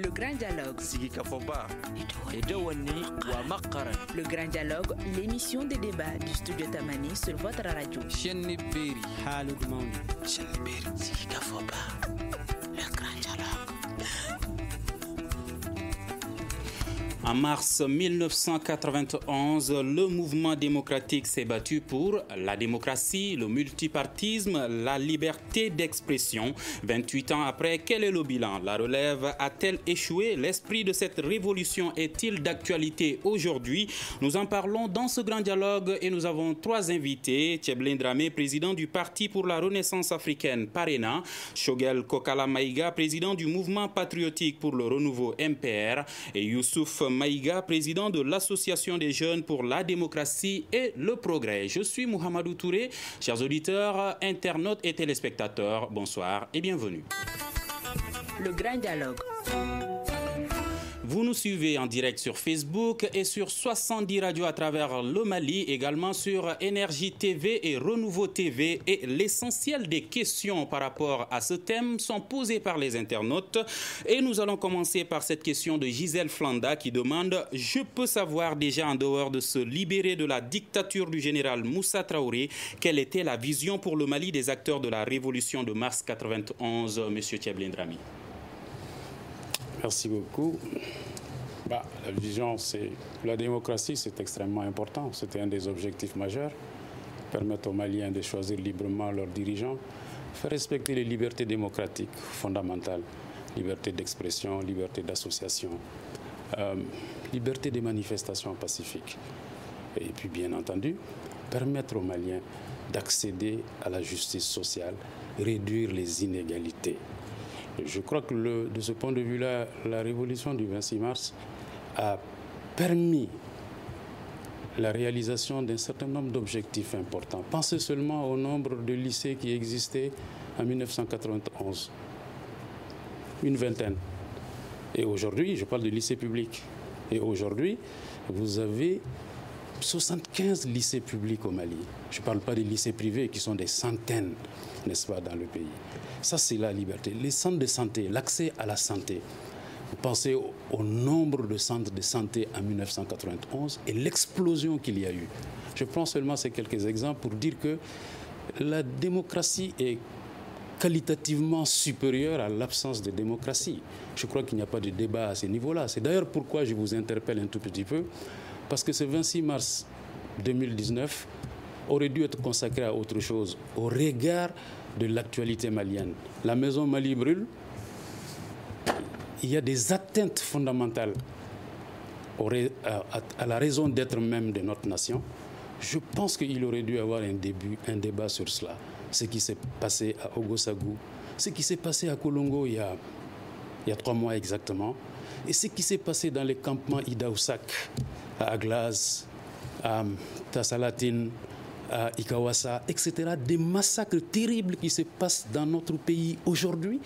Le Grand Dialogue. Le Grand Dialogue, l'émission de débat du studio Tamani sur votre radio. Le Grand Dialogue. En mars 1991, le mouvement démocratique s'est battu pour la démocratie, le multipartisme, la liberté d'expression. 28 ans après, quel est le bilan? La relève a-t-elle échoué? L'esprit de cette révolution est-il d'actualité aujourd'hui? Nous en parlons dans ce grand dialogue et nous avons trois invités. Tcheblin Dramé, président du Parti pour la Renaissance africaine, PARENA. Shogel Kokala Maïga, président du mouvement patriotique pour le renouveau, MPR. Et Youssouf Maïga, président de l'Association des jeunes pour la démocratie et le progrès. Je suis Mohamedou Touré. Chers auditeurs, internautes et téléspectateurs, bonsoir et bienvenue. Le Grand Dialogue. Vous nous suivez en direct sur Facebook et sur 70 radios à travers le Mali, également sur Énergie TV et Renouveau TV. Et l'essentiel des questions par rapport à ce thème sont posées par les internautes. Et nous allons commencer par cette question de Gisèle Flanda qui demande « Je peux savoir déjà en dehors de se libérer de la dictature du général Moussa Traoré, quelle était la vision pour le Mali des acteurs de la révolution de mars 91, M. Tcheblin Dramé ?» Merci beaucoup. La vision, c'est la démocratie, c'est extrêmement important. C'était un des objectifs majeurs. Permettre aux Maliens de choisir librement leurs dirigeants, faire respecter les libertés démocratiques fondamentales, liberté d'expression, liberté d'association, liberté des manifestations pacifiques. Et puis, bien entendu, permettre aux Maliens d'accéder à la justice sociale, réduire les inégalités. Je crois que de ce point de vue-là, la révolution du 26 mars a permis la réalisation d'un certain nombre d'objectifs importants. Pensez seulement au nombre de lycées qui existaient en 1991. Une vingtaine. Et aujourd'hui, je parle de lycées publics. Et aujourd'hui, vous avez 75 lycées publics au Mali. Je ne parle pas des lycées privés qui sont des centaines, n'est-ce pas, dans le pays. Ça, c'est la liberté. Les centres de santé, l'accès à la santé. Vous pensez au nombre de centres de santé en 1991 et l'explosion qu'il y a eu. Je prends seulement ces quelques exemples pour dire que la démocratie est qualitativement supérieure à l'absence de démocratie. Je crois qu'il n'y a pas de débat à ce niveau-là. C'est d'ailleurs pourquoi je vous interpelle un tout petit peu, parce que ce 26 mars 2019 aurait dû être consacré à autre chose, au regard de l'actualité malienne. La maison Mali brûle. Il y a des atteintes fondamentales à la raison d'être même de notre nation. Je pense qu'il aurait dû avoir un débat sur cela. Ce qui s'est passé à Ogosagou, ce qui s'est passé à Kolongo il y a 3 mois exactement, et ce qui s'est passé dans les campements Idaoussak, à Aglaz, à Tassalatine, à Ikawassa, etc. Des massacres terribles qui se passent dans notre pays aujourd'hui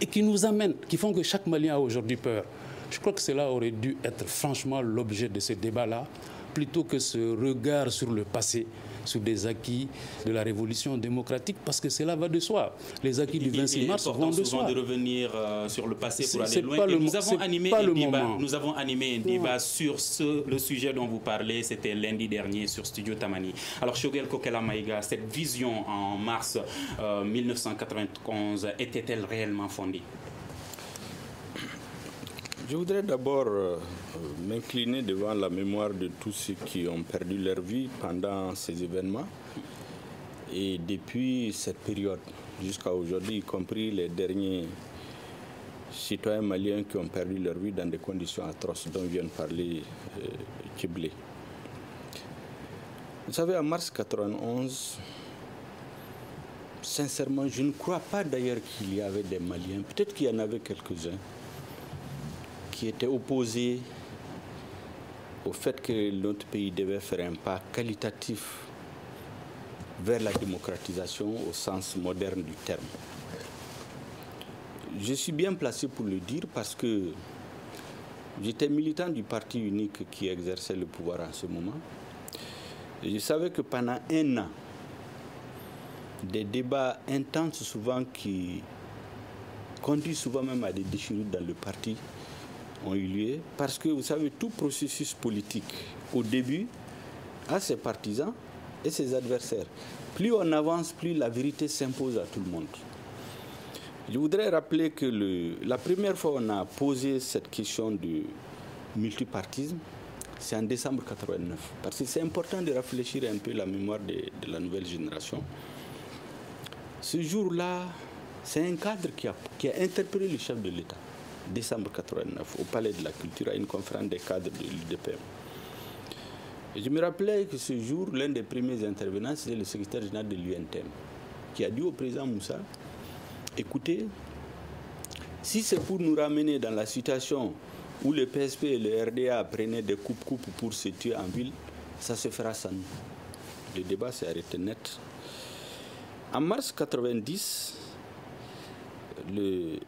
et qui nous amènent, qui font que chaque Malien a aujourd'hui peur. Je crois que cela aurait dû être franchement l'objet de ce débat-là, plutôt que ce regard sur le passé, sur des acquis de la révolution démocratique, parce que cela va de soi. Les acquis du 26 mars vont de soi. De revenir sur le passé pour aller loin. Nous avons animé un débat sur le sujet dont vous parlez. C'était lundi dernier sur Studio Tamani. Alors, Shogel Kokela Maïga, cette vision en mars 1991 était-elle réellement fondée? Je voudrais d'abord m'incliner devant la mémoire de tous ceux qui ont perdu leur vie pendant ces événements. Et depuis cette période jusqu'à aujourd'hui, y compris les derniers citoyens maliens qui ont perdu leur vie dans des conditions atroces dont vient de parler Tcheblé. Vous savez, en mars 1991, sincèrement, je ne crois pas d'ailleurs qu'il y avait des Maliens, peut-être qu'il y en avait quelques-uns, qui étaient opposés au fait que notre pays devait faire un pas qualitatif vers la démocratisation au sens moderne du terme. Je suis bien placé pour le dire parce que j'étais militant du parti unique qui exerçait le pouvoir en ce moment. Et je savais que pendant 1 an, des débats intenses souvent qui conduit souvent même à des déchirures dans le parti, ont eu lieu. Parce que, vous savez, tout processus politique, au début, a ses partisans et ses adversaires. Plus on avance, plus la vérité s'impose à tout le monde. Je voudrais rappeler que la première fois on a posé cette question de multipartisme, c'est en décembre 89. Parce que c'est important de réfléchir un peu la mémoire de la nouvelle génération. Ce jour-là, c'est un cadre qui a interpellé le chef de l'État, décembre 89, au Palais de la Culture, à une conférence des cadres de l'UDPM. Je me rappelais que ce jour, l'un des premiers intervenants, c'était le secrétaire général de l'UNTM, qui a dit au président Moussa, écoutez, si c'est pour nous ramener dans la situation où le PSP et le RDA prenaient des coupes-coupes pour se tuer en ville, ça se fera sans nous. Le débat s'est arrêté net. En mars 90, le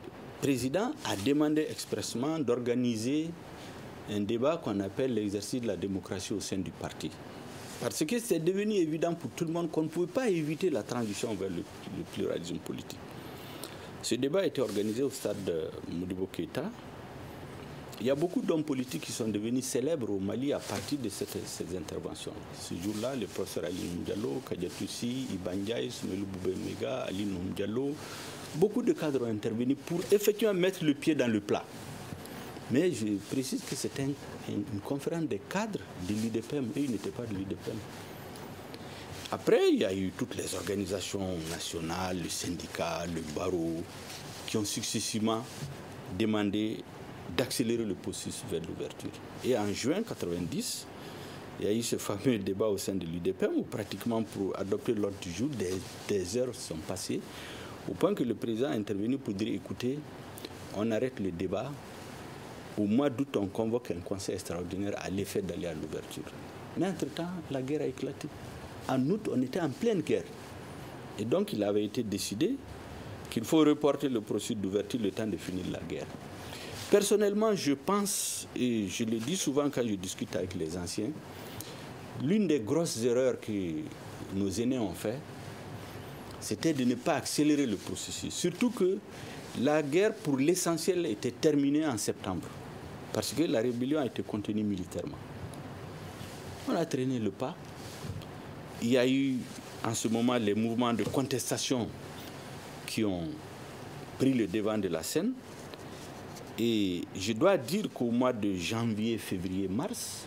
président a demandé expressément d'organiser un débat qu'on appelle l'exercice de la démocratie au sein du parti. Parce que c'est devenu évident pour tout le monde qu'on ne pouvait pas éviter la transition vers le pluralisme politique. Ce débat a été organisé au stade de Modibo Keïta. Il y a beaucoup d'hommes politiques qui sont devenus célèbres au Mali à partir de ces interventions. Ce jour-là, le professeur Ali Diallo, Kadiatoussi, Iban Ndiaye, Soumelou Boubé-Mega, Ali Noum Diallo, beaucoup de cadres ont intervenu pour effectivement mettre le pied dans le plat. Mais je précise que c'était une conférence des cadres de l'UDPM et ils n'étaient pas de l'UDPM. Après, il y a eu toutes les organisations nationales, le syndicat, le barreau, qui ont successivement demandé d'accélérer le processus vers l'ouverture. Et en juin 1990, il y a eu ce fameux débat au sein de l'UDPM où pratiquement pour adopter l'ordre du jour, des heures sont passées, au point que le président est intervenu pour dire, écoutez, on arrête le débat. Au mois d'août, on convoque un conseil extraordinaire à l'effet d'aller à l'ouverture. Mais entre-temps, la guerre a éclaté. En août, on était en pleine guerre. Et donc, il avait été décidé qu'il faut reporter le processus d'ouverture le temps de finir la guerre. Personnellement, je pense, et je le dis souvent quand je discute avec les anciens, l'une des grosses erreurs que nos aînés ont fait, c'était de ne pas accélérer le processus. Surtout que la guerre, pour l'essentiel, était terminée en septembre, parce que la rébellion a été contenue militairement. On a traîné le pas. Il y a eu en ce moment les mouvements de contestation qui ont pris le devant de la scène. Et je dois dire qu'au mois de janvier, février, mars,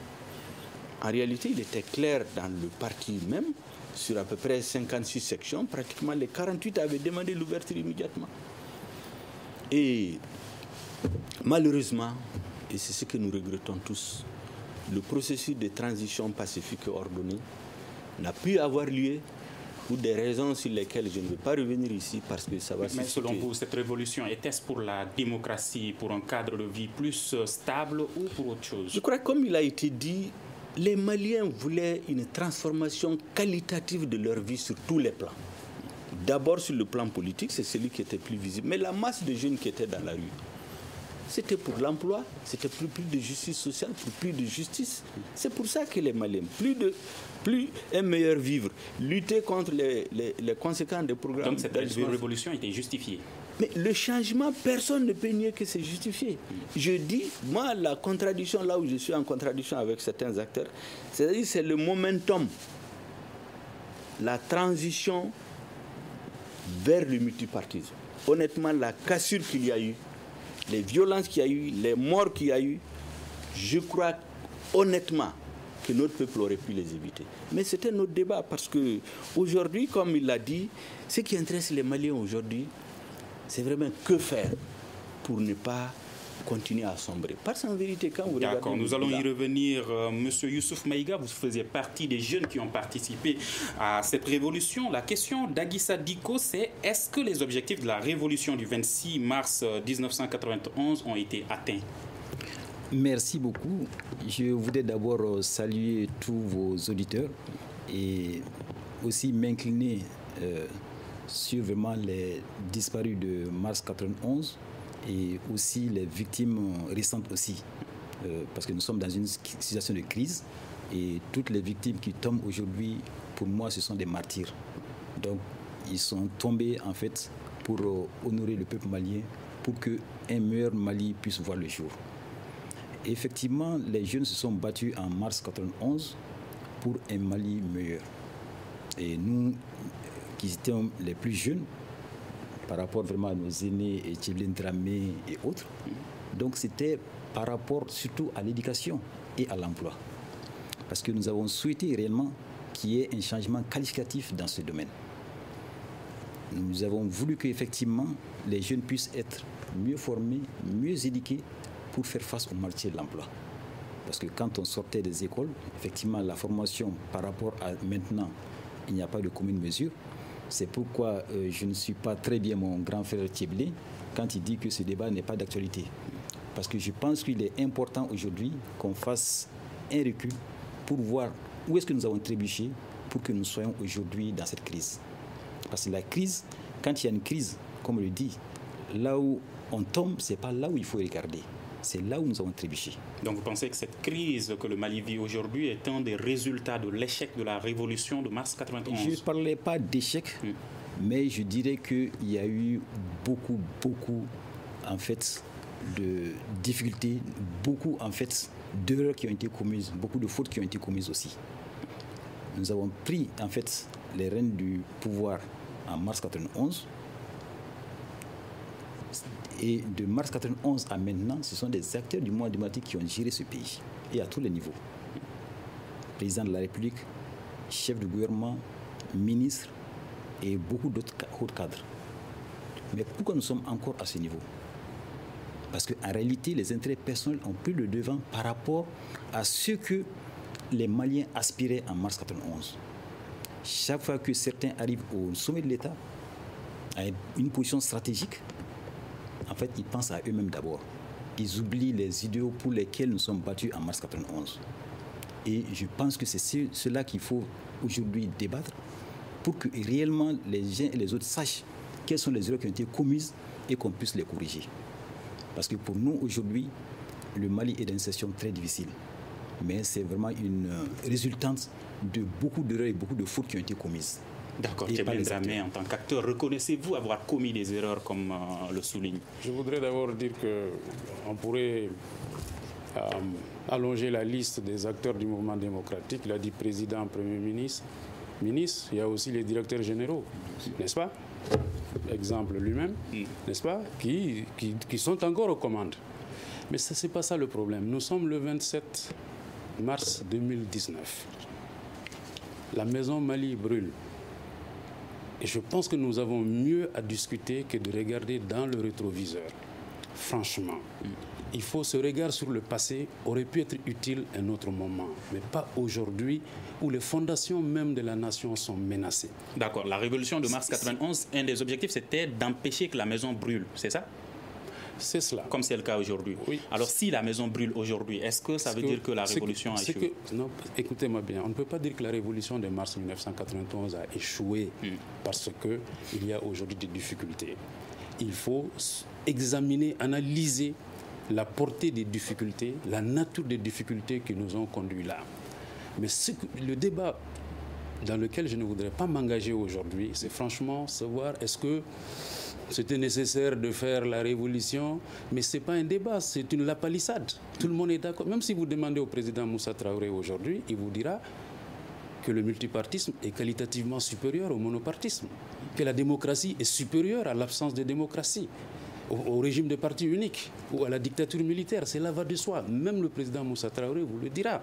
en réalité, il était clair dans le parti même, sur à peu près 56 sections, pratiquement les 48 avaient demandé l'ouverture immédiatement. Et malheureusement, et c'est ce que nous regrettons tous, le processus de transition pacifique et ordonnée n'a pu avoir lieu pour des raisons sur lesquelles je ne vais pas revenir ici parce que ça va... Mais selon vous, cette révolution, était-ce pour la démocratie, pour un cadre de vie plus stable ou pour autre chose? Je crois que comme il a été dit, les Maliens voulaient une transformation qualitative de leur vie sur tous les plans. D'abord sur le plan politique, c'est celui qui était plus visible. Mais la masse de jeunes qui étaient dans la rue, c'était pour l'emploi, c'était pour plus de justice sociale, pour plus de justice. C'est pour ça que les Maliens, plus un meilleur vivre, lutter contre les conséquences des programmes. Donc cette révolution était justifiée. Mais le changement, personne ne peut nier que c'est justifié. Je dis, moi, la contradiction, là où je suis en contradiction avec certains acteurs, c'est-à-dire c'est le momentum, la transition vers le multipartisme. Honnêtement, la cassure qu'il y a eu, les violences qu'il y a eu, les morts qu'il y a eu, je crois honnêtement que notre peuple aurait pu les éviter. Mais c'était notre débat parce qu'aujourd'hui, comme il l'a dit, ce qui intéresse les Maliens aujourd'hui, c'est vraiment que faire pour ne pas continuer à sombrer. Parce qu'en vérité, quand vous regardez... D'accord, nous allons y revenir. Monsieur Youssouf Maïga, vous faisiez partie des jeunes qui ont participé à cette révolution. La question d'Aguissa Diko, c'est est-ce que les objectifs de la révolution du 26 mars 1991 ont été atteints? Merci beaucoup. Je voudrais d'abord saluer tous vos auditeurs et aussi m'incliner sur vraiment les disparus de mars 91 et aussi les victimes récentes aussi. Parce que nous sommes dans une situation de crise et toutes les victimes qui tombent aujourd'hui, pour moi, ce sont des martyrs. Donc, ils sont tombés en fait pour honorer le peuple malien, pour qu'un meilleur Mali puisse voir le jour. Et effectivement, les jeunes se sont battus en mars 1991 pour un Mali meilleur. Et nous, qui étions les plus jeunes, par rapport vraiment à nos aînés, et Tchéblin Dramé et autres, donc c'était par rapport surtout à l'éducation et à l'emploi. Parce que nous avons souhaité réellement qu'il y ait un changement qualificatif dans ce domaine. Nous avons voulu qu'effectivement les jeunes puissent être mieux formés, mieux éduqués pour faire face au marché de l'emploi. Parce que quand on sortait des écoles, effectivement la formation par rapport à maintenant, il n'y a pas de commune mesure. C'est pourquoi je ne suis pas très bien mon grand frère Tchéblé quand il dit que ce débat n'est pas d'actualité. Parce que je pense qu'il est important aujourd'hui qu'on fasse un recul pour voir où est-ce que nous avons trébuché pour que nous soyons aujourd'hui dans cette crise. Parce que la crise, quand il y a une crise, comme on le dit, là où on tombe, ce n'est pas là où il faut regarder. C'est là où nous avons trébuché. Donc vous pensez que cette crise que le Mali vit aujourd'hui est un des résultats de l'échec de la révolution de mars 1991 ? Je ne parlais pas d'échec, mais je dirais qu'il y a eu beaucoup, en fait, de difficultés, beaucoup, en fait, d'erreurs qui ont été commises, beaucoup de fautes qui ont été commises aussi. Nous avons pris, en fait, les rênes du pouvoir en mars 1991. Et de mars 1991 à maintenant, ce sont des acteurs du mouvement démocratique qui ont géré ce pays, et à tous les niveaux. Président de la République, chef du gouvernement, ministre et beaucoup d'autres hauts cadres. Mais pourquoi nous sommes encore à ce niveau ? Parce qu'en réalité, les intérêts personnels ont pris le devant par rapport à ce que les Maliens aspiraient en mars 1991. Chaque fois que certains arrivent au sommet de l'État, à une position stratégique, en fait, ils pensent à eux-mêmes d'abord. Ils oublient les idéaux pour lesquels nous sommes battus en mars 1991. Et je pense que c'est cela qu'il faut aujourd'hui débattre pour que réellement les uns et les autres sachent quelles sont les erreurs qui ont été commises et qu'on puisse les corriger. Parce que pour nous, aujourd'hui, le Mali est dans une situation très difficile. Mais c'est vraiment une résultante de beaucoup d'erreurs et beaucoup de fautes qui ont été commises. D'accord, Tchéblin Dramé, en tant qu'acteur, reconnaissez-vous avoir commis des erreurs comme le souligne ? Je voudrais d'abord dire qu'on pourrait allonger la liste des acteurs du mouvement démocratique. Il a dit président, premier ministre, il y a aussi les directeurs généraux, n'est-ce pas ? Exemple lui-même, n'est-ce pas, qui sont encore aux commandes. Mais ce n'est pas ça le problème. Nous sommes le 27 mars 2019. La maison Mali brûle. Et je pense que nous avons mieux à discuter que de regarder dans le rétroviseur. Franchement, il faut ce regard sur le passé aurait pu être utile à un autre moment, mais pas aujourd'hui où les fondations même de la nation sont menacées. D'accord. La révolution de mars 1991, un des objectifs, c'était d'empêcher que la maison brûle, c'est ça ? C'est cela. Comme c'est le cas aujourd'hui. Oui. Alors si la maison brûle aujourd'hui, est-ce que ça veut dire que la révolution a échoué ? Non, écoutez-moi bien, on ne peut pas dire que la révolution de mars 1991 a échoué parce qu'il y a aujourd'hui des difficultés. Il faut examiner, analyser la portée des difficultés, la nature des difficultés qui nous ont conduits là. Mais le débat dans lequel je ne voudrais pas m'engager aujourd'hui, c'est franchement savoir est-ce que c'était nécessaire de faire la révolution, mais ce n'est pas un débat, c'est une lapalissade. Tout le monde est d'accord. Même si vous demandez au président Moussa Traoré aujourd'hui, il vous dira que le multipartisme est qualitativement supérieur au monopartisme, que la démocratie est supérieure à l'absence de démocratie, au régime de parti unique ou à la dictature militaire. Cela va de soi. Même le président Moussa Traoré vous le dira.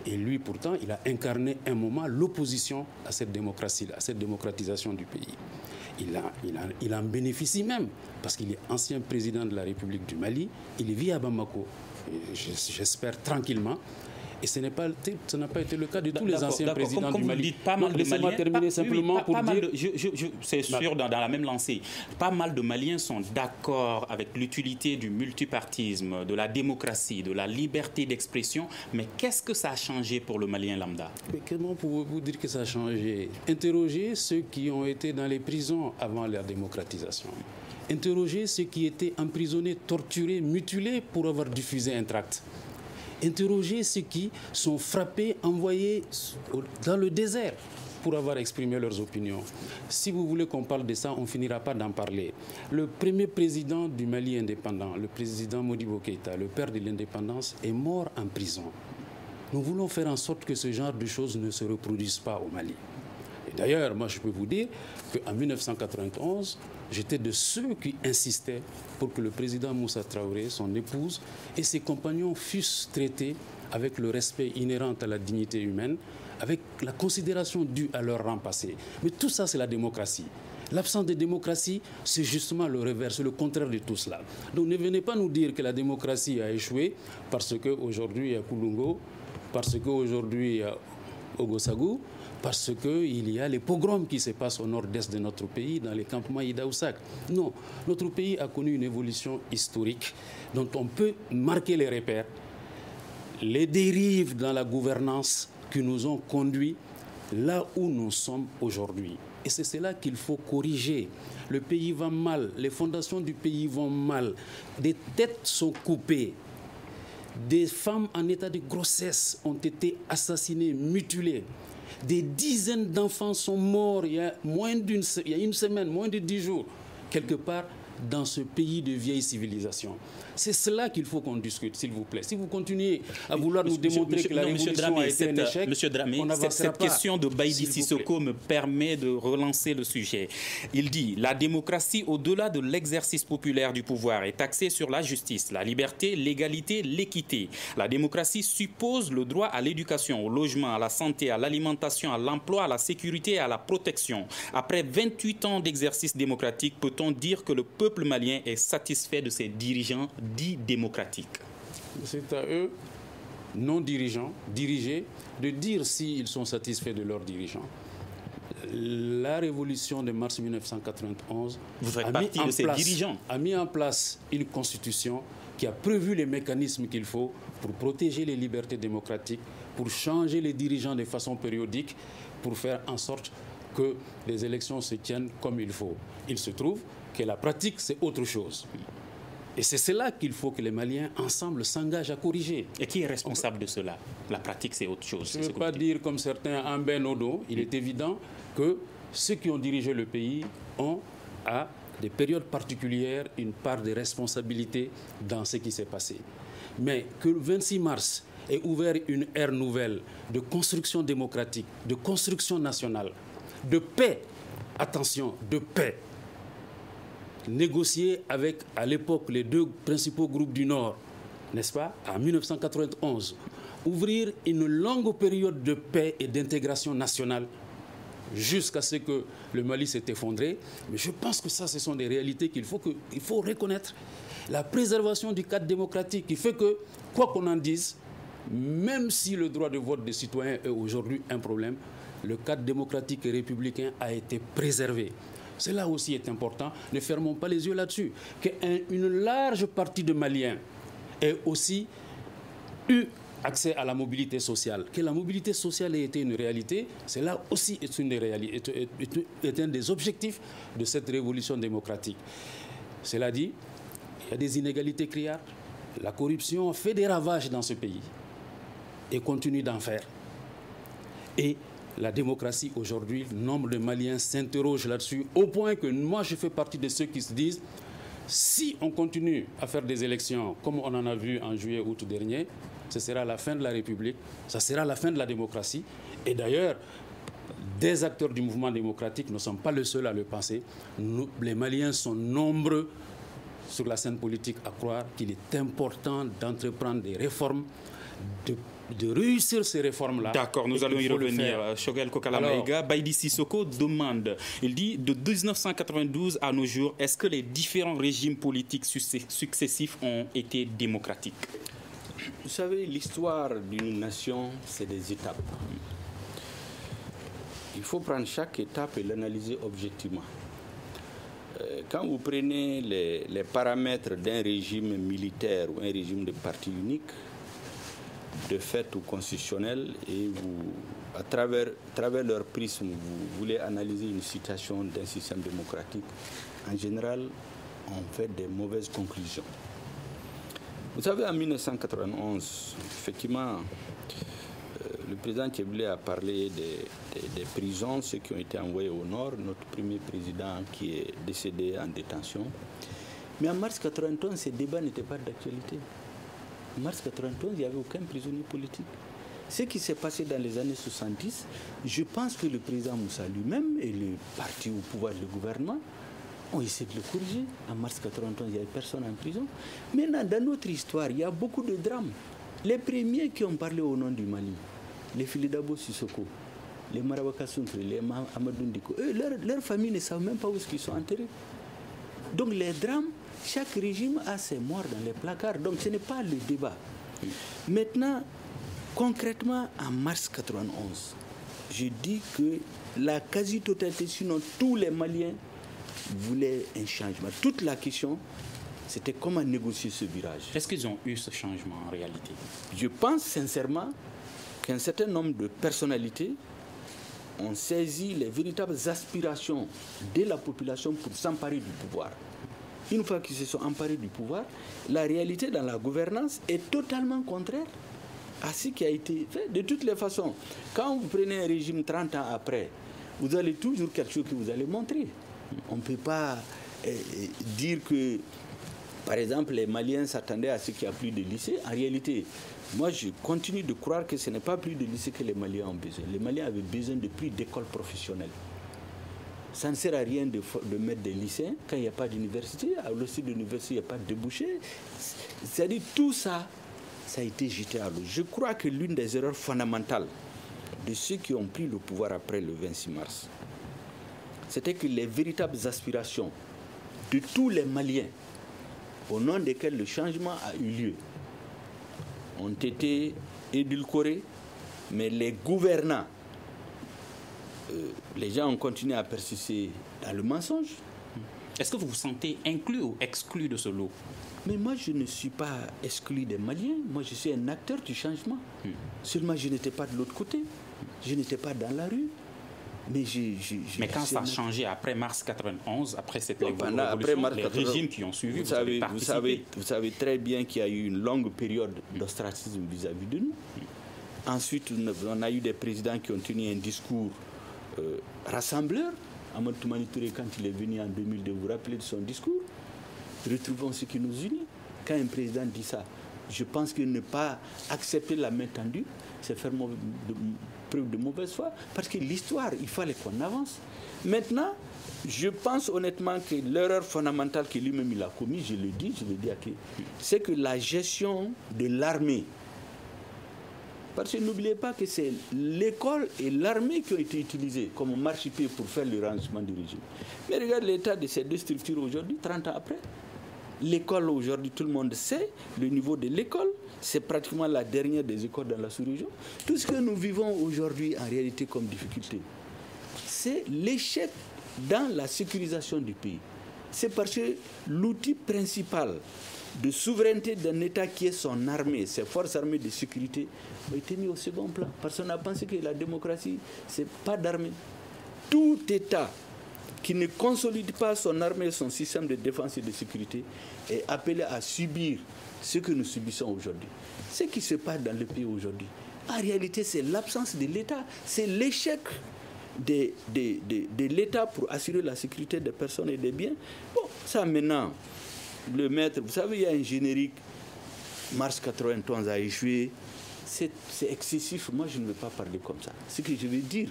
Et lui, pourtant, il a incarné un moment l'opposition à cette démocratie-là, à cette démocratisation du pays. Il en bénéficie même, parce qu'il est ancien président de la République du Mali, il vit à Bamako, j'espère tranquillement, et ce n'a pas été le cas de tous les anciens présidents du Mali. Laissez-moi terminer simplement pour dire... C'est sûr, dans la même lancée, pas mal de Maliens sont d'accord avec l'utilité du multipartisme, de la démocratie, de la liberté d'expression, mais qu'est-ce que ça a changé pour le Malien lambda ? Mais comment pouvez-vous dire que ça a changé ? Interrogez ceux qui ont été dans les prisons avant la démocratisation. Interrogez ceux qui étaient emprisonnés, torturés, mutilés pour avoir diffusé un tract. Interrogez ceux qui sont frappés, envoyés dans le désert. pour avoir exprimé leurs opinions. Si vous voulez qu'on parle de ça, on ne finira pas d'en parler. Le premier président du Mali indépendant, le président Modibo Keïta, le père de l'indépendance, est mort en prison. Nous voulons faire en sorte que ce genre de choses ne se reproduisent pas au Mali. Et d'ailleurs, moi je peux vous dire qu'en 1991, j'étais de ceux qui insistaient pour que le président Moussa Traoré, son épouse et ses compagnons fussent traités avec le respect inhérent à la dignité humaine, avec la considération due à leur rang passé. Mais tout ça, c'est la démocratie. L'absence de démocratie, c'est justement le revers, c'est le contraire de tout cela. Donc ne venez pas nous dire que la démocratie a échoué parce qu'aujourd'hui il y a Koulungo, parce qu'aujourd'hui il y a Ogosagou, parce qu'il y a les pogroms qui se passent au nord-est de notre pays, dans les campements Ida-Oussak. Non, notre pays a connu une évolution historique dont on peut marquer les repères, les dérives dans la gouvernance qui nous ont conduits là où nous sommes aujourd'hui. Et c'est cela qu'il faut corriger. Le pays va mal, les fondations du pays vont mal, des têtes sont coupées, des femmes en état de grossesse ont été assassinées, mutilées. Des dizaines d'enfants sont morts il y a une semaine, moins de 10 jours, quelque part dans ce pays de vieille civilisation. C'est cela qu'il faut qu'on discute, s'il vous plaît. Si vous continuez à vouloir nous démontrer que la révolution a été un échec, Monsieur Dramé, on n'avancera cette pas. question de Baïdi Sissoko me permet de relancer le sujet. Il dit « La démocratie, au-delà de l'exercice populaire du pouvoir, est axée sur la justice, la liberté, l'égalité, l'équité. La démocratie suppose le droit à l'éducation, au logement, à la santé, à l'alimentation, à l'emploi, à la sécurité et à la protection. Après 28 ans d'exercice démocratique, peut-on dire que le peuple malien est satisfait de ses dirigeants dits démocratiques ?» C'est à eux, non-dirigeants, dirigés, de dire s'ils sont satisfaits de leurs dirigeants. La révolution de mars 1991 a mis en place une constitution qui a prévu les mécanismes qu'il faut pour protéger les libertés démocratiques, pour changer les dirigeants de façon périodique, pour faire en sorte que les élections se tiennent comme il faut. Il se trouve que la pratique, c'est autre chose. Et c'est cela qu'il faut que les Maliens, ensemble, s'engagent à corriger. Et qui est responsable de cela? La pratique, c'est autre chose. Je ne veux pas dire comme certains en ben au dos. Il est évident que ceux qui ont dirigé le pays ont, à des périodes particulières, une part de responsabilité dans ce qui s'est passé. Mais que le 26 mars ait ouvert une ère nouvelle de construction démocratique, de construction nationale, de paix, attention, de paix, négocier avec, à l'époque, les deux principaux groupes du Nord, n'est-ce pas, en 1991, ouvrir une longue période de paix et d'intégration nationale jusqu'à ce que le Mali s'est effondré. Mais je pense que ça, ce sont des réalités qu'il faut reconnaître. La préservation du cadre démocratique qui fait que, quoi qu'on en dise, même si le droit de vote des citoyens est aujourd'hui un problème, le cadre démocratique et républicain a été préservé. Cela aussi est important. Ne fermons pas les yeux là-dessus. Qu'une large partie de Maliens ait aussi eu accès à la mobilité sociale. Que la mobilité sociale ait été une réalité, cela aussi est un des objectifs de cette révolution démocratique. Cela dit, il y a des inégalités criardes. La corruption fait des ravages dans ce pays et continue d'en faire. Et la démocratie aujourd'hui, le nombre de Maliens s'interrogent là-dessus, au point que moi je fais partie de ceux qui se disent si on continue à faire des élections comme on en a vu en juillet-août dernier, ce sera la fin de la République, ça sera la fin de la démocratie. Et d'ailleurs, des acteurs du mouvement démocratique ne sont pas les seuls à le penser. Les Maliens sont nombreux sur la scène politique à croire qu'il est important d'entreprendre des réformes, de réussir ces réformes-là. D'accord, nous allons y revenir. Choguel Kokala Maïga, Baïdi Sissoko demande, il dit, de 1992 à nos jours, est-ce que les différents régimes politiques successifs ont été démocratiques? Vous savez, l'histoire d'une nation, c'est des étapes. Il faut prendre chaque étape et l'analyser objectivement. Quand vous prenez les paramètres d'un régime militaire ou un régime de parti unique, de fait ou constitutionnel, et vous, à travers leur prisme, vous voulez analyser une situation d'un système démocratique, en général, on fait des mauvaises conclusions. Vous savez, en 1991, effectivement, le président Tchéblé a parlé des prisons, ceux qui ont été envoyés au nord, notre premier président qui est décédé en détention. Mais en mars 1991, ces débats n'étaient pas d'actualité. En mars 1991, il n'y avait aucun prisonnier politique. Ce qui s'est passé dans les années 70, je pense que le président Moussa lui-même et le parti au pouvoir, le gouvernement, ont essayé de le corriger. En mars 1991, il n'y avait personne en prison. Maintenant, dans notre histoire, il y a beaucoup de drames. Les premiers qui ont parlé au nom du Mali, les Filidabo Sissoko, les Marabaka Suntre, les Amadou Ndiko, leurs familles ne savent même pas où ils sont enterrés. Donc les drames, chaque régime a ses morts dans les placards. Donc ce n'est pas le débat. Maintenant, concrètement, en mars 1991, je dis que la quasi-totalité, sinon tous les Maliens, voulaient un changement. Toute la question, c'était comment négocier ce virage. Est-ce qu'ils ont eu ce changement en réalité? Je pense sincèrement qu'un certain nombre de personnalités ont saisi les véritables aspirations de la population pour s'emparer du pouvoir. Une fois qu'ils se sont emparés du pouvoir, la réalité dans la gouvernance est totalement contraire à ce qui a été fait. De toutes les façons, quand vous prenez un régime 30 ans après, vous avez toujours quelque chose que vous allez montrer. On ne peut pas dire que, par exemple, les Maliens s'attendaient à ce qu'il n'y a plus de lycées. En réalité, moi, je continue de croire que ce n'est pas plus de lycées que les Maliens ont besoin. Les Maliens avaient besoin de plus d'écoles professionnelles. Ça ne sert à rien de mettre des lycéens quand il n'y a pas d'université. À l'autre de l'université, il n'y a pas de débouchés. C'est-à-dire tout ça, ça a été jeté à l'eau. Je crois que l'une des erreurs fondamentales de ceux qui ont pris le pouvoir après le 26 mars, c'était que les véritables aspirations de tous les Maliens, au nom desquels le changement a eu lieu, ont été édulcorées, mais les gouvernants, les gens ont continué à persister dans le mensonge. Est-ce que vous vous sentez inclus ou exclu de ce lot? Mais moi, je ne suis pas exclu des Maliens. Moi, je suis un acteur du changement. Seulement, je n'étais pas de l'autre côté. Je n'étais pas dans la rue. Mais quand ça a changé après mars 91, après cette révolution, après mars les régimes qui ont suivi, vous savez très bien qu'il y a eu une longue période d'ostracisme vis-à-vis de nous. Ensuite, on a eu des présidents qui ont tenu un discours rassembleur. Amadou Toumani Touré, quand il est venu en 2002, vous vous rappelez de son discours? Retrouvons ce qui nous unit. Quand un président dit ça, je pense que ne pas accepter la main tendue, c'est faire preuve de mauvaise foi. Parce que l'histoire, il fallait qu'on avance. Maintenant, je pense honnêtement que l'erreur fondamentale que lui-même il a commise, je le dis à qui, c'est que la gestion de l'armée. Parce que n'oubliez pas que c'est l'école et l'armée qui ont été utilisées comme marchepied pour faire le rangement du régime. Mais regarde l'état de ces deux structures aujourd'hui, 30 ans après. L'école aujourd'hui, tout le monde sait, le niveau de l'école, c'est pratiquement la dernière des écoles dans la sous-région. Tout ce que nous vivons aujourd'hui en réalité comme difficulté, c'est l'échec dans la sécurisation du pays. C'est parce que l'outil principal de souveraineté d'un État qui est son armée, ses forces armées de sécurité, a été mis au second plan. Parce qu'on a pensé que la démocratie, ce n'est pas d'armée. Tout État qui ne consolide pas son armée et son système de défense et de sécurité est appelé à subir ce que nous subissons aujourd'hui. Ce qui se passe dans le pays aujourd'hui, en réalité, c'est l'absence de l'État, c'est l'échec de l'État pour assurer la sécurité des personnes et des biens. Bon, ça maintenant, le maître, vous savez, il y a un générique, mars 91 a échoué, c'est excessif, moi je ne veux pas parler comme ça. Ce que je veux dire,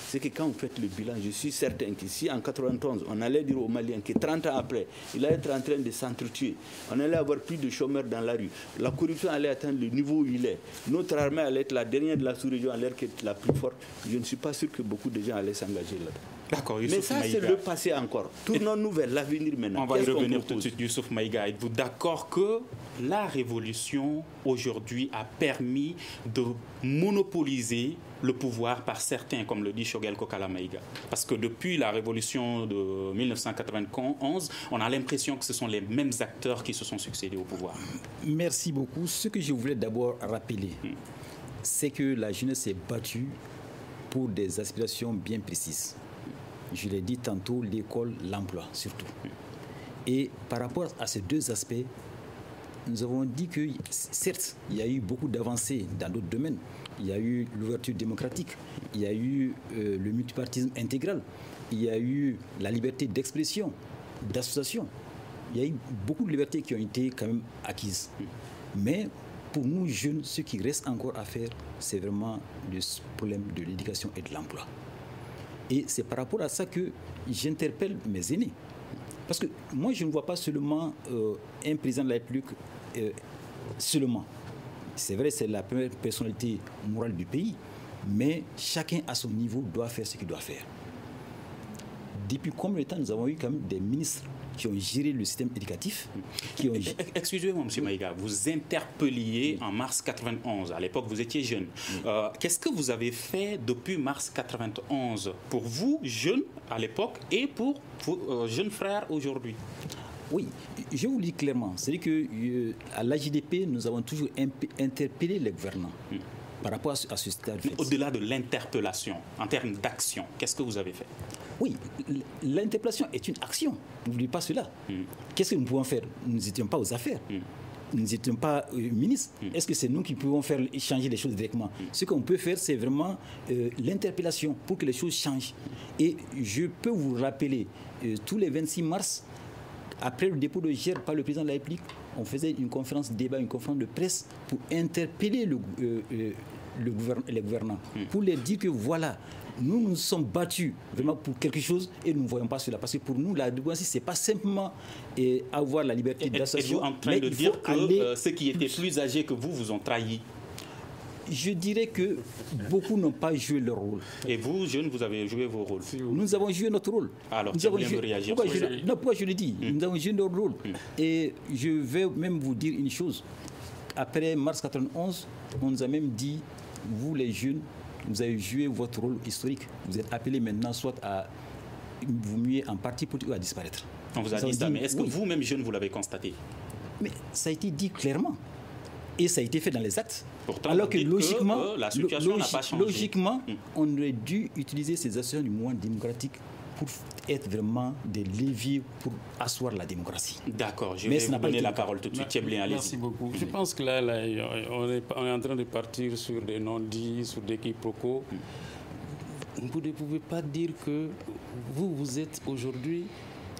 c'est que quand vous faites le bilan, je suis certain qu'ici, en 91, on allait dire aux Maliens que 30 ans après, il allait être en train de s'entretuer. On allait avoir plus de chômeurs dans la rue. La corruption allait atteindre le niveau où il est. Notre armée allait être la dernière de la sous-région, allait être la plus forte. Je ne suis pas sûr que beaucoup de gens allaient s'engager là-dedans. D'accord, mais ça, c'est le passé encore. Tournons-nous vers l'avenir maintenant. On va y revenir tout de suite, Youssouf Maïga. Êtes-vous d'accord que la révolution aujourd'hui a permis de monopoliser le pouvoir par certains, comme le dit Choguel Kokala Maïga? Parce que depuis la révolution de 1991, on a l'impression que ce sont les mêmes acteurs qui se sont succédés au pouvoir. Merci beaucoup. Ce que je voulais d'abord rappeler, c'est que la jeunesse s'est battue pour des aspirations bien précises. Je l'ai dit tantôt, l'école, l'emploi surtout. Et par rapport à ces deux aspects, nous avons dit que, certes, il y a eu beaucoup d'avancées dans d'autres domaines. Il y a eu l'ouverture démocratique, il y a eu le multipartisme intégral, il y a eu la liberté d'expression, d'association. Il y a eu beaucoup de libertés qui ont été quand même acquises. Mais pour nous jeunes, ce qui reste encore à faire, c'est vraiment le problème de l'éducation et de l'emploi. Et c'est par rapport à ça que j'interpelle mes aînés. Parce que moi, je ne vois pas seulement un président de la République seulement. C'est vrai, c'est la première personnalité morale du pays, mais chacun à son niveau doit faire ce qu'il doit faire. Depuis combien de temps nous avons eu quand même des ministres qui ont géré le système éducatif Excusez-moi, M. Maïga, vous interpelliez en mars 91. À l'époque, vous étiez jeune. Qu'est-ce que vous avez fait depuis mars 91 pour vous, jeunes à l'époque, et pour vos jeunes frères aujourd'hui? Oui, je vous le dis clairement. C'est-à-dire qu'à l'AJDP, nous avons toujours interpellé les gouvernants par rapport à ce stade. Au-delà de l'interpellation, en termes d'action, qu'est-ce que vous avez fait? Oui, l'interpellation est une action. N'oubliez pas cela. Qu'est-ce que nous pouvons faire? Nous n'étions pas aux affaires. Nous n'étions pas ministres. Est-ce que c'est nous qui pouvons faire changer les choses directement? Ce qu'on peut faire, c'est vraiment l'interpellation pour que les choses changent. Et je peux vous rappeler, tous les 26 mars, après le dépôt de GER par le président de la République, on faisait une conférence de débat, une conférence de presse pour interpeller les gouvernants, pour leur dire que voilà, nous nous sommes battus vraiment pour quelque chose et nous ne voyons pas cela. Parce que pour nous, la démocratie, ce n'est pas simplement avoir la liberté d'association. Êtes-vous en train de dire que ceux qui étaient plus âgés que vous ont trahi? Je dirais que beaucoup n'ont pas joué leur rôle. Et vous, jeunes, vous avez joué vos rôles? Nous avons joué notre rôle. Alors, tu as bien de réagir. Pourquoi je le dis? Nous avons joué notre rôle. Et je vais même vous dire une chose. Après mars 91, on nous a même dit, vous les jeunes, vous avez joué votre rôle historique. Vous êtes appelés maintenant soit à vous muer en parti politique ou à disparaître. On vous a dit ça, mais est-ce que vous-même, jeunes, vous l'avez constaté? Mais ça a été dit clairement. Et ça a été fait dans les actes. Pourtant, alors que logiquement, la situation n'a pas changé. Logiquement, on aurait dû utiliser ces associations du mouvement démocratique pour être vraiment des leviers pour asseoir la démocratie. D'accord, je vais vous donner la parole tout de suite. Merci beaucoup. Je pense que là on est en train de partir sur des non-dits, sur des quiproquos. Vous ne pouvez pas dire que vous êtes aujourd'hui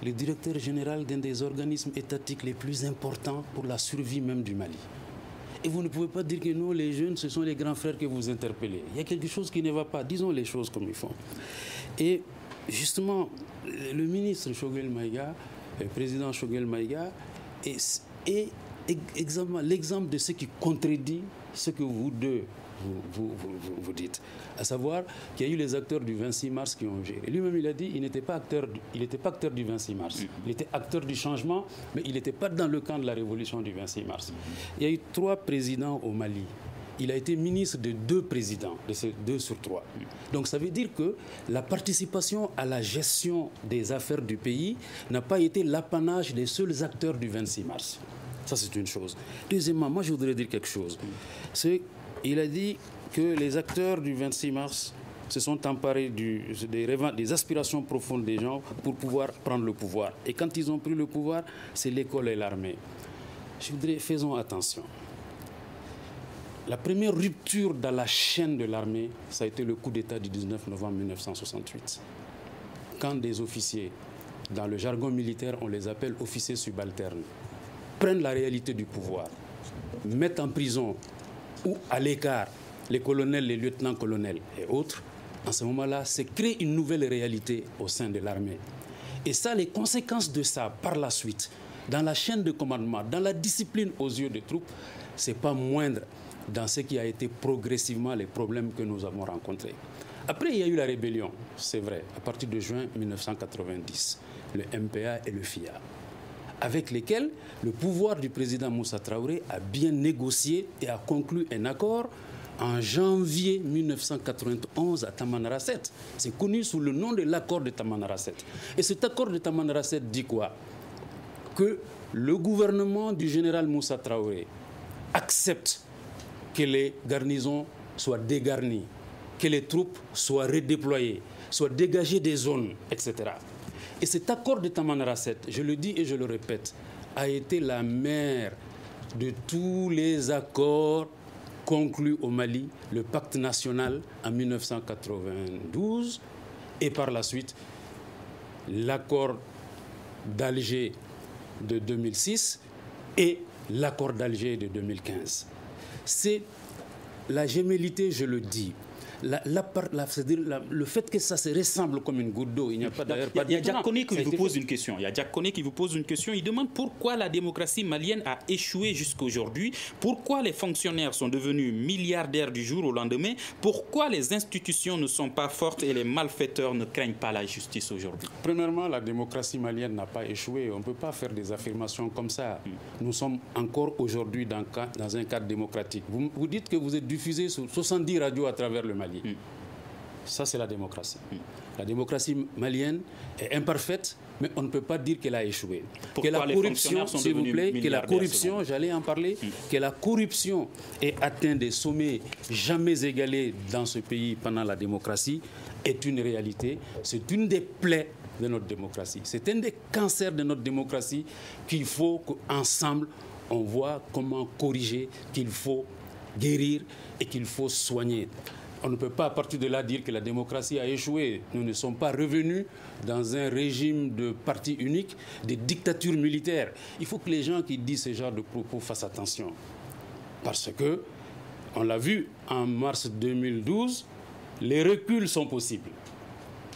le directeur général d'un des organismes étatiques les plus importants pour la survie même du Mali. Et vous ne pouvez pas dire que nous, les jeunes, ce sont les grands frères que vous interpellez. Il y a quelque chose qui ne va pas. Disons les choses comme il faut. Et justement, le ministre Choguel Maïga, le président Choguel Maïga, est l'exemple de ce qui contredit ce que vous deux vous dites. À savoir qu'il y a eu les acteurs du 26 mars qui ont géré. Lui-même, il a dit qu'il n'était pas acteur du 26 mars. Il était acteur du changement, mais il n'était pas dans le camp de la révolution du 26 mars. Il y a eu 3 présidents au Mali. Il a été ministre de 2 présidents, de ces 2 sur 3. Donc ça veut dire que la participation à la gestion des affaires du pays n'a pas été l'apanage des seuls acteurs du 26 mars. Ça, c'est une chose. Deuxièmement, moi, je voudrais dire quelque chose. Il a dit que les acteurs du 26 mars se sont emparés des aspirations profondes des gens pour pouvoir prendre le pouvoir. Et quand ils ont pris le pouvoir, c'est l'école et l'armée. Je voudrais, faisons attention. La première rupture dans la chaîne de l'armée, ça a été le coup d'État du 19 novembre 1968. Quand des officiers, dans le jargon militaire, on les appelle officiers subalternes, prennent la réalité du pouvoir, mettent en prison ou à l'écart les colonels, les lieutenants-colonels et autres, en ce moment-là, c'est créer une nouvelle réalité au sein de l'armée. Et ça, les conséquences de ça, par la suite, dans la chaîne de commandement, dans la discipline aux yeux des troupes, ce n'est pas moindre dans ce qui a été progressivement les problèmes que nous avons rencontrés. Après, il y a eu la rébellion, c'est vrai, à partir de juin 1990, le MPA et le FIA, avec lesquels le pouvoir du président Moussa Traoré a bien négocié et a conclu un accord en janvier 1991 à Tamanrasset. C'est connu sous le nom de l'accord de Tamanrasset. Et cet accord de Tamanrasset dit quoi? Que le gouvernement du général Moussa Traoré accepte que les garnisons soient dégarnies, que les troupes soient redéployées, soient dégagées des zones, etc. Et cet accord de Tamanrasset, je le dis et je le répète, a été la mère de tous les accords conclus au Mali, le pacte national en 1992 et par la suite l'accord d'Alger de 2006 et l'accord d'Alger de 2015. C'est la gémellité, je le dis. C'est-à-dire le fait que ça se ressemble comme une goutte d'eau, il n'y a pas d'ailleurs pas de... Il y a Diakoné qui vous pose une question. Il demande pourquoi la démocratie malienne a échoué jusqu'aujourd'hui, pourquoi les fonctionnaires sont devenus milliardaires du jour au lendemain, pourquoi les institutions ne sont pas fortes et les malfaiteurs ne craignent pas la justice aujourd'hui. Premièrement, la démocratie malienne n'a pas échoué. On ne peut pas faire des affirmations comme ça. Nous sommes encore aujourd'hui dans un cadre démocratique. Vous dites que vous êtes diffusé sur 70 radios à travers le Mali. Ça, c'est la démocratie. La démocratie malienne est imparfaite, mais on ne peut pas dire qu'elle a échoué. Pourquoi que la corruption, s'il vous plaît, que la corruption, j'allais en parler, que la corruption ait atteint des sommets jamais égalés dans ce pays pendant la démocratie est une réalité. C'est une des plaies de notre démocratie. C'est un des cancers de notre démocratie qu'il faut qu'ensemble, on voit comment corriger, qu'il faut guérir et qu'il faut soigner. On ne peut pas à partir de là dire que la démocratie a échoué. Nous ne sommes pas revenus dans un régime de parti unique, de dictature militaire. Il faut que les gens qui disent ce genre de propos fassent attention. Parce que, on l'a vu en mars 2012, les reculs sont possibles.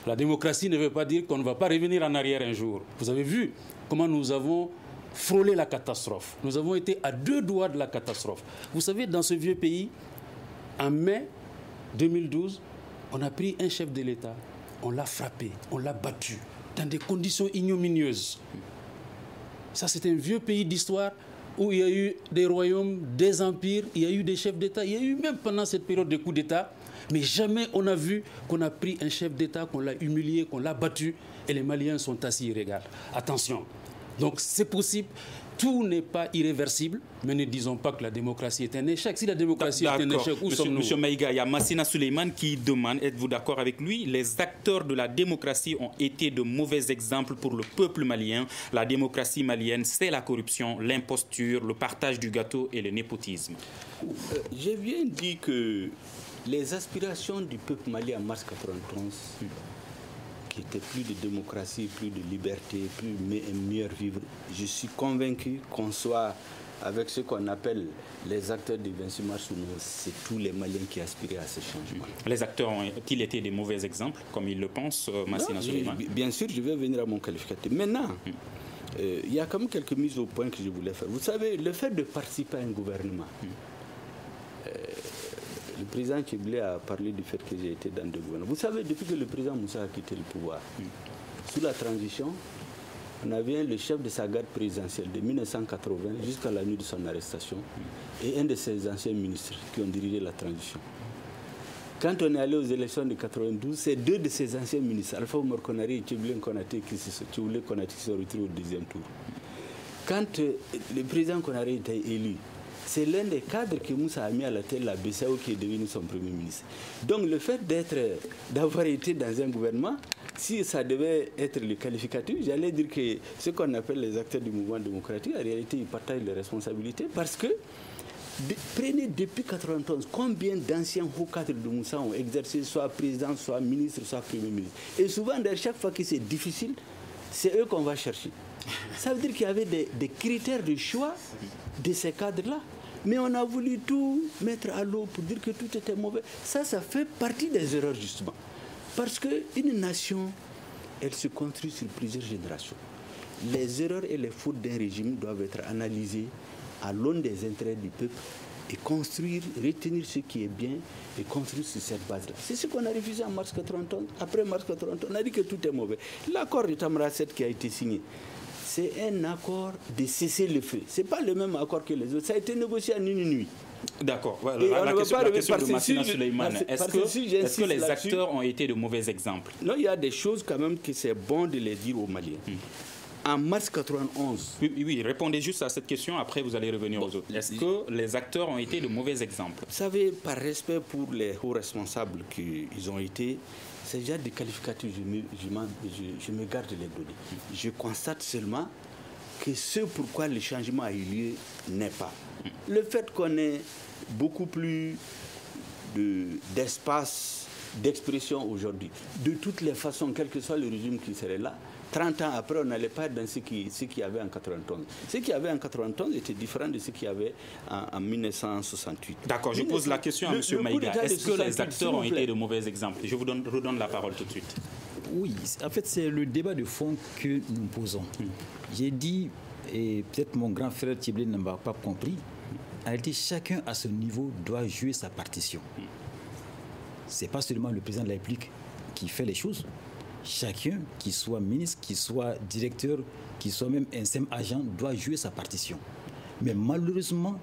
La démocratie ne veut pas dire qu'on ne va pas revenir en arrière un jour. Vous avez vu comment nous avons frôlé la catastrophe. Nous avons été à 2 doigts de la catastrophe. Vous savez, dans ce vieux pays, en mai 2012, on a pris un chef de l'État, on l'a frappé, on l'a battu, dans des conditions ignominieuses. Ça, c'est un vieux pays d'histoire où il y a eu des royaumes, des empires, il y a eu des chefs d'État, il y a eu même pendant cette période de coups d'État, mais jamais on a vu qu'on a pris un chef d'État, qu'on l'a humilié, qu'on l'a battu, et les Maliens sont assis et regardent. Attention. Donc c'est possible. Tout n'est pas irréversible, mais ne disons pas que la démocratie est un échec. Si la démocratie est un échec, où sommes-nous ? Monsieur Maïga, il y a Massina Suleiman qui demande, êtes-vous d'accord avec lui ? Les acteurs de la démocratie ont été de mauvais exemples pour le peuple malien. La démocratie malienne, c'est la corruption, l'imposture, le partage du gâteau et le népotisme. J'ai bien dit que les aspirations du peuple malien en mars 1991, qui était plus de démocratie, plus de liberté, plus un meilleur vivre. Je suis convaincu qu'on soit avec ce qu'on appelle les acteurs du 26 mars, c'est tous les Maliens qui aspiraient à ce changement. Les acteurs ont-ils été des mauvais exemples, comme ils le pensent, Massina Suleiman ? Bien sûr, je vais venir à mon qualificatif. Maintenant, il y a quand même quelques mises au point que je voulais faire. Vous savez, le fait de participer à un gouvernement, le président Tchiblé a parlé du fait que j'ai été dans deux gouvernements. Vous savez, depuis que le président Moussa a quitté le pouvoir, sous la transition, on avait le chef de sa garde présidentielle de 1980 jusqu'à la nuit de son arrestation et un de ses anciens ministres qui ont dirigé la transition. Quand on est allé aux élections de 92, c'est 2 de ses anciens ministres, Alpha Oumar Konaré et Tchiblé Konaté, qui se sont retrouvés au deuxième tour. Quand le président Konaré était élu, c'est l'un des cadres que Moussa a mis à la tête, la BCAO, qui est devenu son premier ministre. Donc le fait d'avoir été dans un gouvernement, si ça devait être le qualificatif, j'allais dire que ce qu'on appelle les acteurs du mouvement démocratique, en réalité, ils partagent les responsabilités parce que, prenez depuis 1991, combien d'anciens hauts cadres de Moussa ont exercé, soit président, soit ministre, soit premier ministre. Et souvent, chaque fois que c'est difficile, c'est eux qu'on va chercher. Ça veut dire qu'il y avait des critères de choix de ces cadres-là. Mais on a voulu tout mettre à l'eau pour dire que tout était mauvais. Ça fait partie des erreurs, justement. Parce qu'une nation, elle se construit sur plusieurs générations. Les erreurs et les fautes d'un régime doivent être analysées à l'aune des intérêts du peuple et construire, retenir ce qui est bien et construire sur cette base-là. C'est ce qu'on a refusé en mars 1991. Après mars 1991, on a dit que tout est mauvais. L'accord de Tamara 7 qui a été signé, c'est un accord de cessez-le-feu. Ce n'est pas le même accord que les autres. Ça a été négocié en une nuit. D'accord. Voilà. La question de Massina Suleiman. Est-ce que les acteurs ont été de mauvais exemples ? Non, il y a des choses quand même que c'est bon de les dire aux Maliens. En mars 1991... Oui, répondez juste à cette question, après vous allez revenir aux autres. Est-ce que les acteurs ont été de mauvais exemples ? Vous savez, par respect pour les hauts responsables qu'ils ont été, c'est déjà des qualificatifs, je me garde de les donner. Je constate seulement que ce pourquoi le changement a eu lieu n'est pas. Le fait qu'on ait beaucoup plus d'espace d'expression aujourd'hui, de toutes les façons, quel que soit le régime qui serait là, 30 ans après, on n'allait pas être dans ce qu'il y avait en 91. Ce qu'il y avait en 91 était différent de ce qu'il y avait en 1968. D'accord, je pose la question à M. Maïga. Est-ce que les acteurs ont été de mauvais exemples? Je vous redonne la parole tout de suite. Oui, en fait, c'est le débat de fond que nous posons. J'ai dit, et peut-être mon grand frère Thiblé n'a pas compris, en réalité, chacun à ce niveau doit jouer sa partition. Ce n'est pas seulement le président de la République qui fait les choses. Chacun, qui soit ministre, qui soit directeur, qui soit même un simple agent, doit jouer sa partition. Mais malheureusement,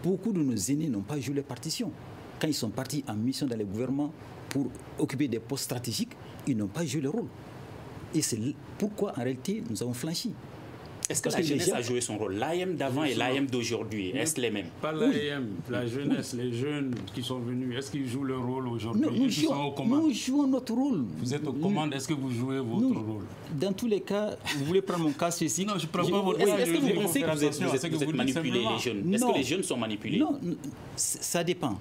beaucoup de nos aînés n'ont pas joué leur partition. Quand ils sont partis en mission dans les gouvernements pour occuper des postes stratégiques, ils n'ont pas joué leur rôle. Et c'est pourquoi, en réalité, nous avons flanchi. Est-ce que la jeunesse a joué son rôle? L'AM d'avant et l'AM d'aujourd'hui, est-ce les mêmes? Pas l'AM, la jeunesse, les jeunes qui sont venus, est-ce qu'ils jouent leur rôle aujourd'hui? Nous jouons notre rôle. Vous êtes aux commandes, est-ce que vous jouez votre rôle? Dans tous les cas, vous voulez prendre mon cas spécifique? Non, je ne prends pas votre cas. Est-ce que vous pensez que vous êtes manipulés, les jeunes? Est-ce que les jeunes sont manipulés? Non, ça dépend.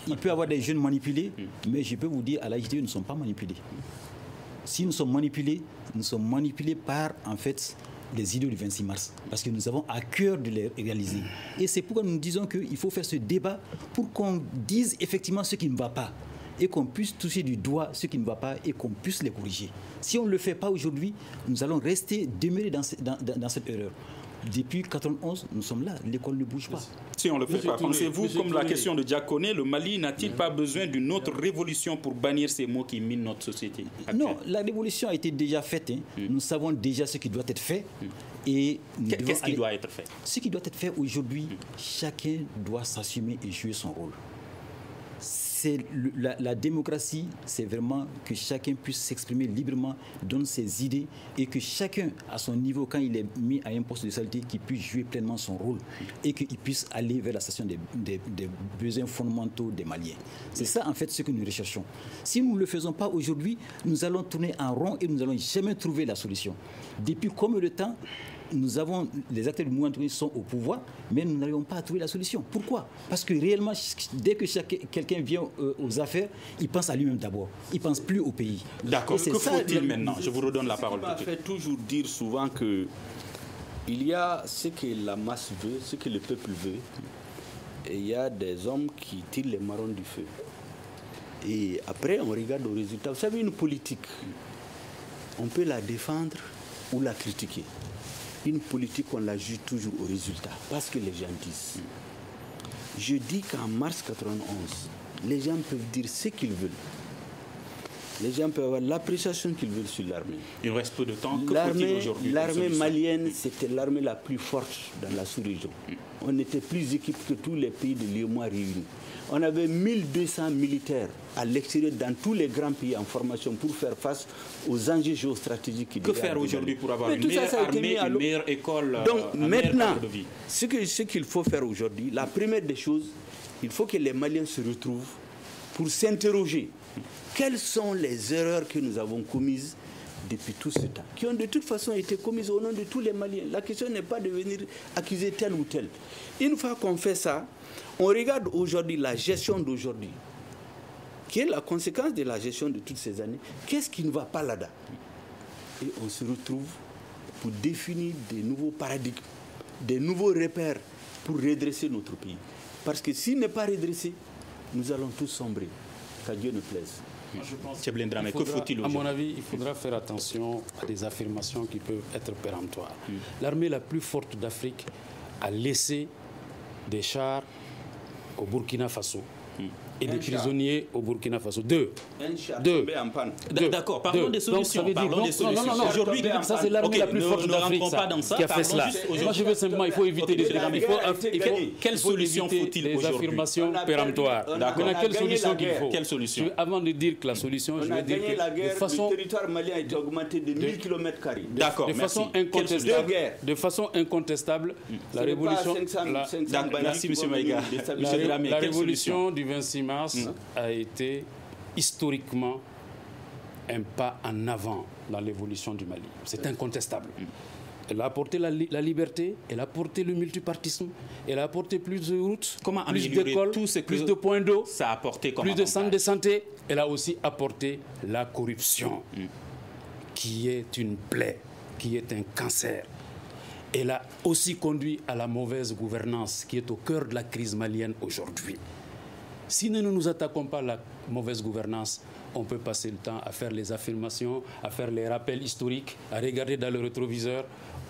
Il peut y avoir des jeunes manipulés, mais je peux vous dire, à l'AJTE, nous ne sommes pas manipulés. Si nous sommes manipulés par, en fait, les idées du 26 mars, parce que nous avons à cœur de les réaliser. Et c'est pourquoi nous disons qu'il faut faire ce débat pour qu'on dise effectivement ce qui ne va pas et qu'on puisse toucher du doigt ce qui ne va pas et qu'on puisse les corriger. Si on ne le fait pas aujourd'hui, nous allons rester demeurés dans cette erreur. Depuis 1991, nous sommes là, l'école ne bouge pas. Si on ne le fait pas, pensez-vous, comme la question de Diakoné, le Mali n'a-t-il pas besoin d'une autre révolution pour bannir ces mots qui minent notre société actuelle? Non, la révolution a été déjà faite. Nous savons déjà ce qui doit être fait. Qu'est-ce qui doit être fait? Ce qui doit être fait aujourd'hui, chacun doit s'assumer et jouer son rôle. La démocratie, c'est vraiment que chacun puisse s'exprimer librement, donner ses idées et que chacun, à son niveau, quand il est mis à un poste de saleté, qu'il puisse jouer pleinement son rôle et qu'il puisse aller vers la station des besoins fondamentaux des Maliens. C'est ça, en fait, ce que nous recherchons. Si nous ne le faisons pas aujourd'hui, nous allons tourner en rond et nous n'allons jamais trouver la solution. Depuis combien de temps les acteurs du mouvement sont au pouvoir, mais nous n'arrivons pas à trouver la solution. Pourquoi? Parce que réellement, dès que quelqu'un vient aux affaires, il pense à lui-même d'abord. Il ne pense plus au pays. D'accord. Que faut-il maintenant? Je vous redonne la parole. Je vais toujours dire souvent qu'il y a ce que la masse veut, ce que le peuple veut, et il y a des hommes qui tirent les marrons du feu. Et après, on regarde au résultat. Vous savez, une politique, on peut la défendre ou la critiquer. Une politique, on la juge toujours au résultat, parce que les gens disent. Je dis qu'en mars 1991, les gens peuvent dire ce qu'ils veulent. Les gens peuvent avoir l'appréciation qu'ils veulent sur l'armée. Il reste peu de temps. Que faut-il aujourd'hui? L'armée malienne, c'était l'armée la plus forte dans la sous-région. On était plus équipés que tous les pays de l'UEMOA réunis. On avait 1200 militaires à l'extérieur dans tous les grands pays en formation pour faire face aux enjeux géostratégiques qui Que faire aujourd'hui pour avoir une meilleure armée, une meilleure école? Donc maintenant, ce qu'il faut faire aujourd'hui, la première des choses, il faut que les Maliens se retrouvent pour s'interroger. Quelles sont les erreurs que nous avons commises depuis tout ce temps, qui ont de toute façon été commises au nom de tous les Maliens? La question n'est pas de venir accuser tel ou tel. Une fois qu'on fait ça, on regarde aujourd'hui la gestion d'aujourd'hui, qui est la conséquence de la gestion de toutes ces années. Qu'est-ce qui ne va pas là-dedans? Et on se retrouve pour définir des nouveaux paradigmes, des nouveaux repères pour redresser notre pays. Parce que s'il n'est pas redressé, nous allons tous sombrer. Qu'à Dieu ne plaise. Que faut-il aujourd'hui? À mon avis, il faudra faire attention à des affirmations qui peuvent être péremptoires. L'armée la plus forte d'Afrique a laissé des chars au Burkina Faso et des prisonniers au Burkina Faso. Deux. D'accord, parlons des solutions. Aujourd'hui, ça c'est l'armée la plus forte d'Afrique qui a fait cela. Moi je veux simplement, il faut éviter des quelle solution faut-il aujourd'hui? Des affirmations péremptoires. Maintenant, quelle solution qu'il faut? Quelle solution? Avant de dire que la solution, je veux dire que le territoire malien a été augmenté de 1000 km². D'accord, de façon incontestable, la révolution... Merci M. Maïga. La révolution du 26 mars a été historiquement un pas en avant dans l'évolution du Mali. C'est incontestable. Elle a apporté la liberté, elle a apporté le multipartisme, elle a apporté plus de routes, plus d'écoles, plus de points d'eau, ça a apporté comme plus de centres de santé. Elle a aussi apporté la corruption, qui est une plaie, qui est un cancer. Elle a aussi conduit à la mauvaise gouvernance, qui est au cœur de la crise malienne aujourd'hui. Si nous ne nous attaquons pas à la mauvaise gouvernance, on peut passer le temps à faire les affirmations, à faire les rappels historiques, à regarder dans le rétroviseur.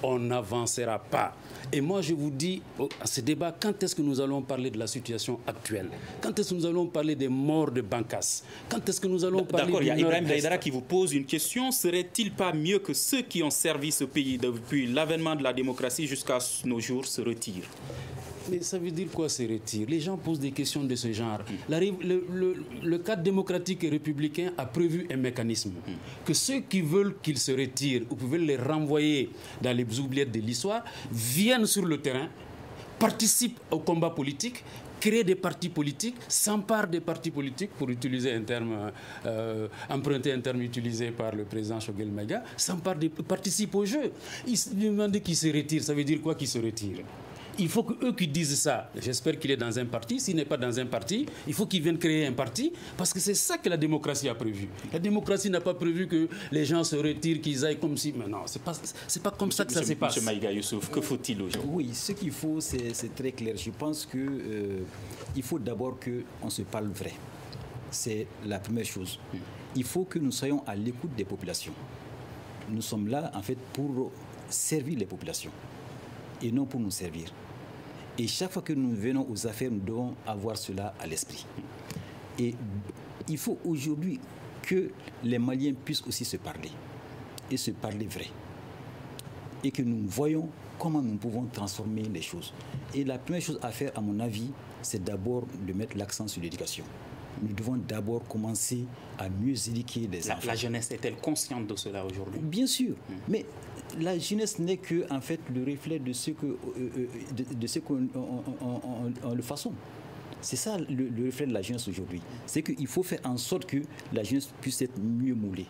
On n'avancera pas. Et moi, je vous dis, à ce débat, quand est-ce que nous allons parler de la situation actuelle? Quand est-ce que nous allons parler des morts de Bankas? Quand est-ce que nous allons parler D'accord, il y a Ibrahim Nord-Est? Daïdara qui vous pose une question. Serait-il pas mieux que ceux qui ont servi ce pays depuis l'avènement de la démocratie jusqu'à nos jours se retirent? Mais ça veut dire quoi, se retire? Les gens posent des questions de ce genre. Le cadre démocratique et républicain a prévu un mécanisme. Que ceux qui veulent qu'ils se retirent ou qui veulent les renvoyer dans les oubliettes de l'histoire viennent sur le terrain, participent au combat politique, créent des partis politiques, s'emparent des partis politiques, pour utiliser un terme, emprunter un terme utilisé par le président Choguel Maïga, participent au jeu. Ils se demandent qui se retire. Ça veut dire quoi qui se retire? Il faut qu'eux qui disent ça, j'espère qu'il est dans un parti, s'il n'est pas dans un parti, il faut qu'il vienne créer un parti, parce que c'est ça que la démocratie a prévu. La démocratie n'a pas prévu que les gens se retirent, qu'ils aillent comme si... Mais non, c'est pas comme ça que ça se passe. Monsieur Maïga Youssouf, que faut-il aujourd'hui? Oui, ce qu'il faut, c'est très clair. Je pense qu'il faut d'abord qu'on se parle vrai. C'est la première chose. Il faut que nous soyons à l'écoute des populations. Nous sommes là, en fait, pour servir les populations et non pour nous servir. Et chaque fois que nous venons aux affaires, nous devons avoir cela à l'esprit. Et il faut aujourd'hui que les Maliens puissent aussi se parler, et se parler vrai. Et que nous voyons comment nous pouvons transformer les choses. Et la première chose à faire, à mon avis, c'est d'abord de mettre l'accent sur l'éducation. Nous devons d'abord commencer à mieux éduquer les enfants. La jeunesse est-elle consciente de cela aujourd'hui? Bien sûr, mais la jeunesse n'est que en fait le reflet de ce que on le façon. C'est ça le reflet de la jeunesse aujourd'hui. C'est qu'il faut faire en sorte que la jeunesse puisse être mieux moulée,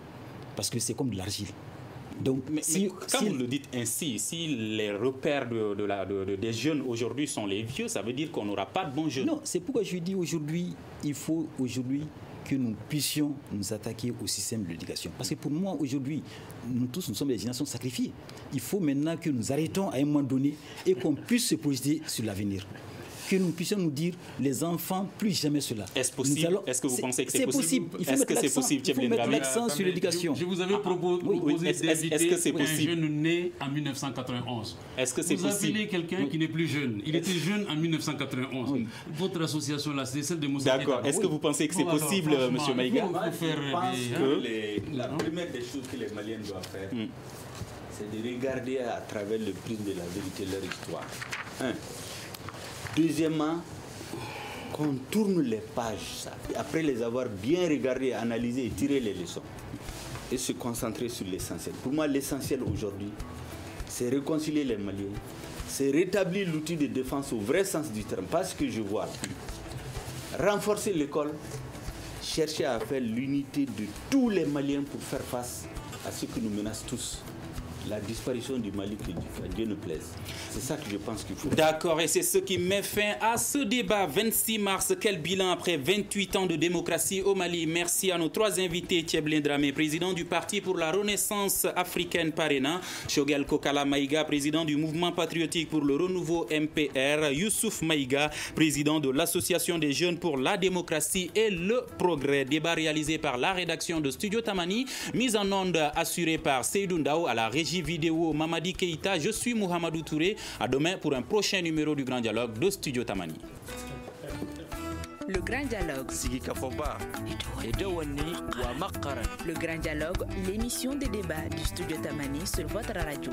parce que c'est comme de l'argile. Donc, mais quand vous le dites ainsi, si les repères des jeunes aujourd'hui sont les vieux, ça veut dire qu'on n'aura pas de bons jeunes. Non, c'est pourquoi je dis aujourd'hui, il faut aujourd'hui que nous puissions nous attaquer au système de l'éducation. Parce que pour moi, aujourd'hui, nous tous, nous sommes des générations sacrifiées. Il faut maintenant que nous arrêtons à un moment donné et qu'on puisse se projeter sur l'avenir. Que nous puissions nous dire, les enfants, plus jamais cela. Est-ce possible? Est-ce que vous pensez que c'est possible? Est-ce que c'est possible? Il faut mettre l'accent sur l'éducation. Je vous avais proposé est-ce un jeune né en 1991. Est-ce que c'est possible? Vous appelez quelqu'un qui n'est plus jeune. Il était jeune en 1991. Oui. Votre association là, c'est celle de Moussa. D'accord. Est-ce que vous pensez que c'est possible, M. Maïga? Je pense que la première des choses que les Maliens doivent faire, c'est de regarder à travers le prisme de la vérité leur histoire. Deuxièmement, qu'on tourne les pages, après les avoir bien regardées, analysées et tiré les leçons, et se concentrer sur l'essentiel. Pour moi, l'essentiel aujourd'hui, c'est réconcilier les Maliens, c'est rétablir l'outil de défense au vrai sens du terme, pas ce que je vois. Renforcer l'école, chercher à faire l'unité de tous les Maliens pour faire face à ce qui nous menace tous. La disparition du Mali, que Dieu ne plaise. C'est ça que je pense qu'il faut. D'accord, et c'est ce qui met fin à ce débat. 26 mars, quel bilan après 28 ans de démocratie au Mali? Merci à nos trois invités. Tieblin Dramé, président du Parti pour la Renaissance africaine Parena. Choguel Kokala Maïga, président du Mouvement patriotique pour le renouveau MPR. Youssouf Maïga, président de l'Association des jeunes pour la démocratie et le progrès. Débat réalisé par la rédaction de Studio Tamani. Mise en onde assurée par Seydou Ndao à la régie vidéo Mamadi Keïta. Je suis Mohamedou Touré. À demain pour un prochain numéro du Grand Dialogue de Studio Tamani. Le Grand Dialogue. Le Grand Dialogue, l'émission des débats du Studio Tamani sur votre radio.